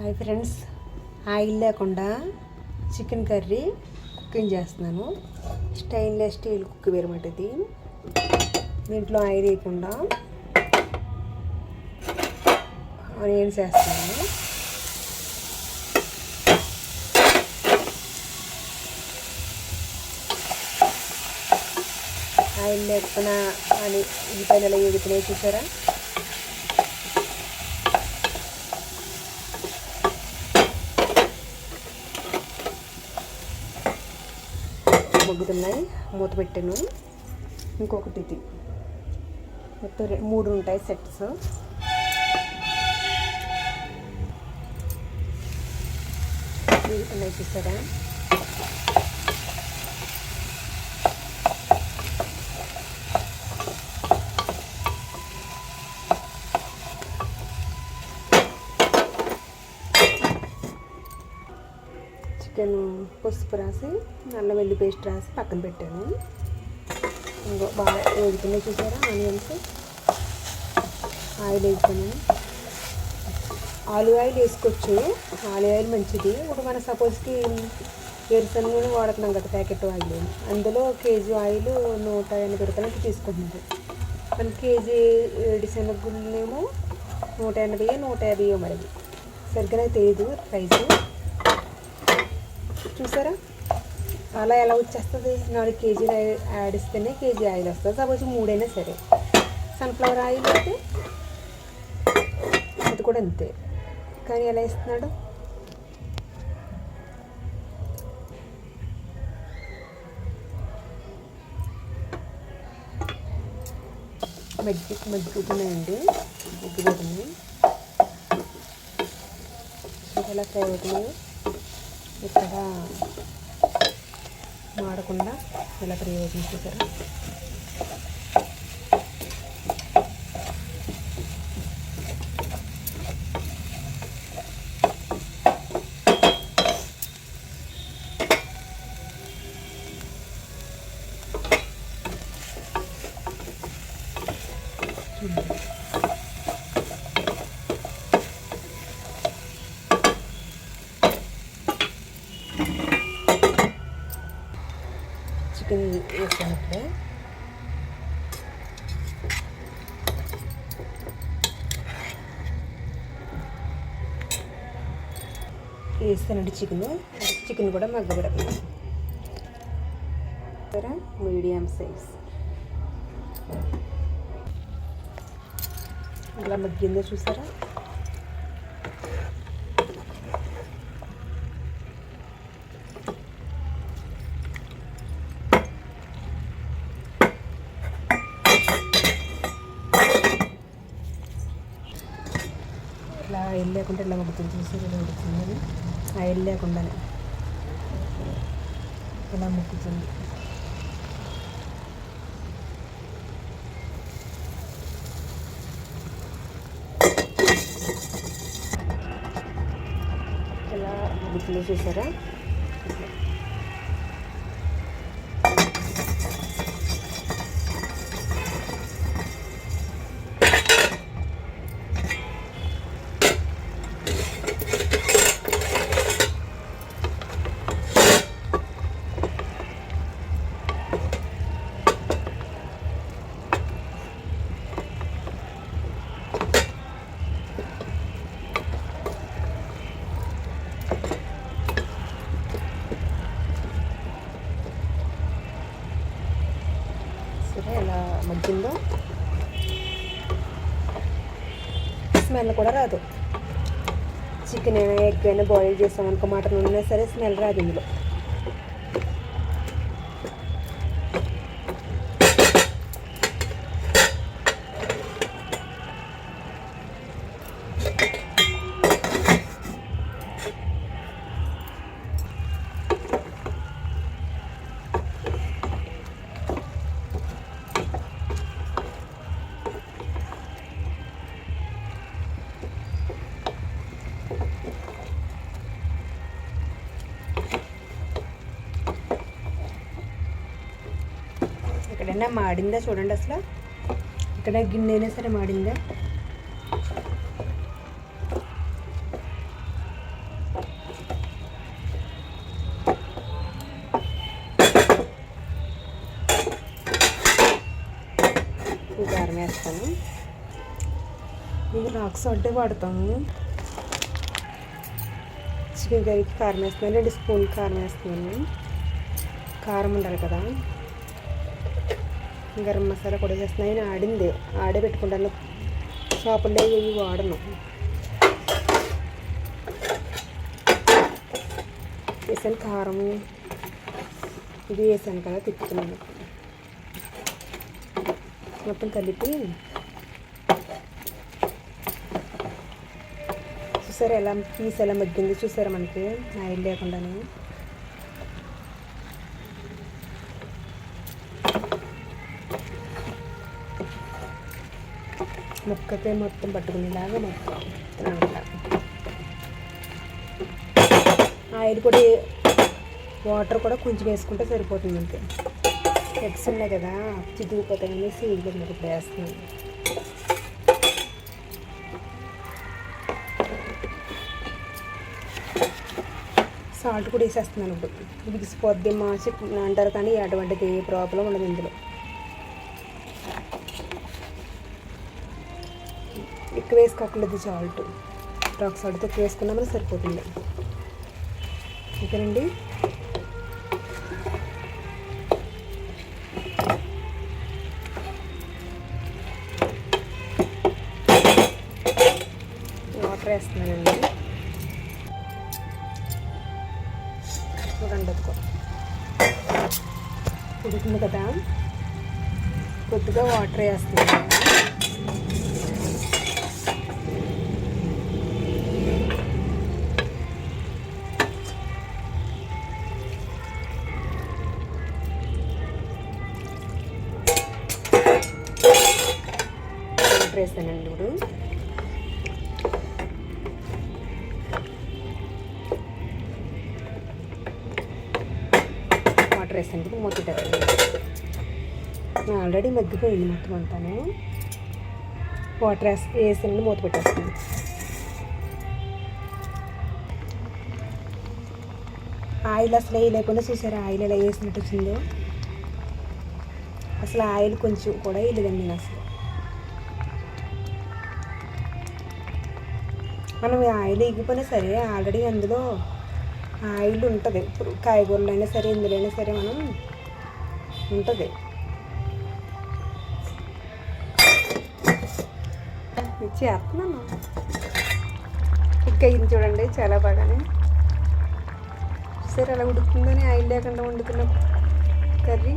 Hi friends, oil లేకుండా chicken curry cooking చేస్తున్నాను. Stainless steel కుక్కవేర్ అన్నమాట ఇది. దీంట్లో ఆయిల్ వేయకుండా ఆనియన్స్ వేస్తున్నాను. ఆయిల్ లేకపోయినా అని ఈ పైన ఎలా ఎగుతున్నాయి చూసారా? మొగ్గుతున్నాయి. మూత పెట్టాను. ఇంకొకటి ఇది మొత్తం 3 ఉంటాయి సెట్స్. ఉన్నాయి చూసారా? చికెన్ పసుపు రాసి అల్లం వెల్లుల్లి పేస్ట్ రాసి పక్కన పెట్టాను. ఇంకో బాగా వేగుతున్నాయి చూసారా ఆనియన్స్. ఆయిల్ వేసుకుని ఆలివ్ ఆయిల్ వేసుకోవచ్చు. ఆలివ్ ఆయిల్ మంచిది. ఇప్పుడు మన సపోజ్కి వేరుశనగ నూనె వాడుతున్నాం కదా, ప్యాకెట్ ఆయిల్. అందులో కేజీ ఆయిల్ 180 రూపాయలకి తీసుకుంటున్నారు. మన కేజీ వేరుశనగేమో 180, 150 మరి. సరిగ్గా తెలియదు ప్రైస్. చూసారా అలా ఎలా వచ్చేస్తుంది? 4 కేజీలు యాడ్ ఇస్తేనే కేజీ ఆయిల్ వస్తుంది. సపోజ్ 3 అయినా సరే. సన్ఫ్లవర్ ఆయిల్ అయితే అది కూడా అంతే. కానీ ఎలా ఇస్తున్నాడు? మగ్గుతున్నాయండి. మగ్గిపోతున్నాయి. ఎలా ఫ్రై అవుతున్నాయి. ఇక్కడ మాడకుండా ఎలా ఫ్రై అవుతుంది చూసారా? చికెన్ వేసినట్లే వేస్తానండి. చికెన్ కూడా మగ్గబెడతాను. మీడియం సైజ్ అలా మగ్గిందో చూసారా? ఇలా ఆయిల్ లేకుండా ఇలా మగ్గుతుంది చూసారా? ఇలా ఉడుకుతుంది. ఆయిల్ లేకుండానే ఇలా ముక్కుతుంది. ఇలా ముగ్గుతుంది చూసారా? సరే ఎలా మగ్గిందో. స్మెల్ కూడా రాదు. చికెన్ అయినా ఎగ్ అయినా బాయిల్ చేసామనుకో, మటన్ ఉన్నా సరే స్మెల్ రాదు ఇందులో. ఎక్కడైనా మాడిందా చూడండి. అసలు ఇక్కడ గిన్నె అయినా సరే మాడిందా? కారం వేస్తాను. మేము రాక్ సాల్టే వాడతాము. చికెన్ కర్రీకి కారం వేస్తున్నాను, 2 స్పూన్లు కారం వేస్తున్నాను. కారం ఉండాలి కదా. గరం మసాలా కూడా వేస్తున్నాను. నేను ఆడే పెట్టుకుంటాను, షాపుల్లో ఇవి వాడను. వేసాను కారం, ఇది వేసాను కదా, తిప్పుతున్నాను. మొత్తం కలిపి చూసారా ఎలా పీస్ ఎలా మగ్గింది, చూసారా మనకి ఆయిల్ లేకుండానే. ముక్కకే మొత్తం పట్టుకునేలాగా మొత్తం ఆయిల్ కూడా, వాటర్ కూడా కొంచెం వేసుకుంటే సరిపోతుంది అంతే. ఎగ్స్ ఉన్నాయి కదా చితికిపోతాయి అనేసి ఇది ఇప్పుడు వేస్తున్నాను. సాల్ట్ కూడా వేసేస్తున్నాను. ఇప్పుడు బిగిసిపోద్ది మాసి అంటారు, కానీ అటువంటిది ఏ ప్రాబ్లం ఉండదు ఇందులో. ఎక్కువ వేసుకోకలేదు సాల్ట్, రాక్ సాల్ట్తో ఎక్కువ వేసుకున్నామని సరిపోతుంది. ఓకేనండి. వాటర్ వేస్తున్నానండి. చూడండి ఉడుకుతుంది కదా, కొద్దిగా వాటర్ వేస్తున్నాను. వాటర్ వేస్తానండి. ఇప్పుడు వాటర్ వేస్తాను. ఇప్పుడు మూత పెట్టండి. ఆల్రెడీ మగ్గిపోయింది మొత్తం అంతాను. వాటర్ వేసానండి, మూత పెట్టేస్తాను. ఆయిల్ అసలు వేయలేకుండా చూసారా ఆయిల్ ఎలా వేసినట్టు వచ్చిందో. అసలు ఆయిల్ కొంచెం కూడా వేయలేదండి నేను అసలు. మనం ఆయిల్ ఎగిపోయినా సరే ఆల్రెడీ అందులో ఆయిల్ ఉంటుంది. ఇప్పుడు కాయగూరలు అయినా సరే, ఇందులో అయినా సరే మనం ఉంటుంది. చేస్తున్నాను. కుక్ అయ్యింది చూడండి చాలా బాగానే. సరే అలా ఉడుకుతుందని ఆయిల్ లేకుండా వండుతున్న కర్రీ